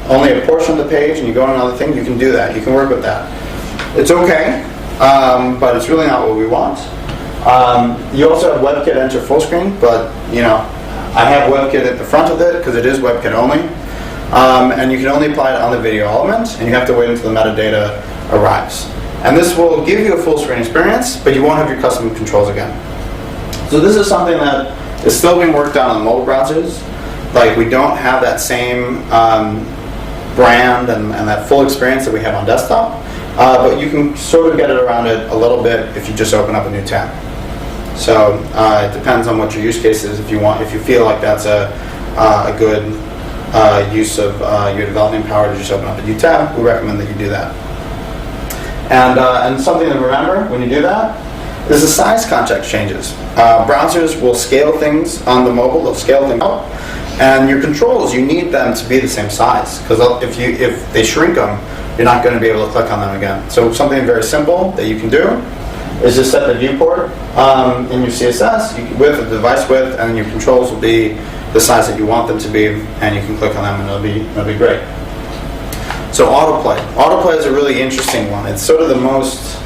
only a portion of the page and you go on another thing, you can do that. You can work with that. It's okay, but it's really not what we want. You also have WebKit enter full screen, but I have WebKit at the front of it because it is WebKit only. And you can only apply it on the video element, and you have to wait until the metadata arrives. And this will give you a full screen experience, but you won't have your custom controls again. So this is something that is still being worked on mobile browsers. Like, we don't have that same brand and that full experience that we have on desktop, but you can sort of get it around it a little bit if you just open up a new tab. So it depends on what your use case is. If you feel like that's a good use of your development power to just open up a new tab, we recommend that you do that. And something to remember when you do that is the size context changes. Browsers will scale things on the mobile, they'll scale things out, and your controls, you need them to be the same size, because if they shrink them, you're not going to be able to click on them again. So something very simple that you can do is just set the viewport in your CSS with the device width, and your controls will be the size that you want them to be, and you can click on them and it'll be great. So autoplay. Autoplay is a really interesting one. It's sort of the most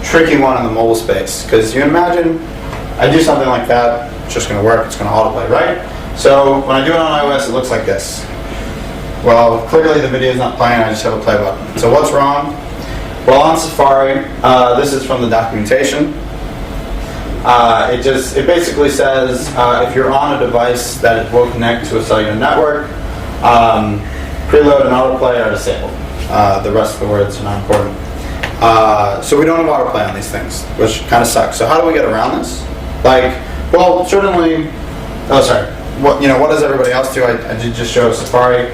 tricky one in the mobile space, because you imagine I do something like that, it's just going to work, it's going to autoplay, right? So when I do it on iOS, it looks like this. Well, clearly the video is not playing, I just have a play button. So what's wrong? Well, on Safari, this is from the documentation. It basically says if you're on a device that it will connect to a cellular network, preload and autoplay are disabled. The rest of the words are not important. So we don't have autoplay on these things, which kind of sucks. So how do we get around this? Certainly. Oh, sorry. What does everybody else do? I did just show Safari.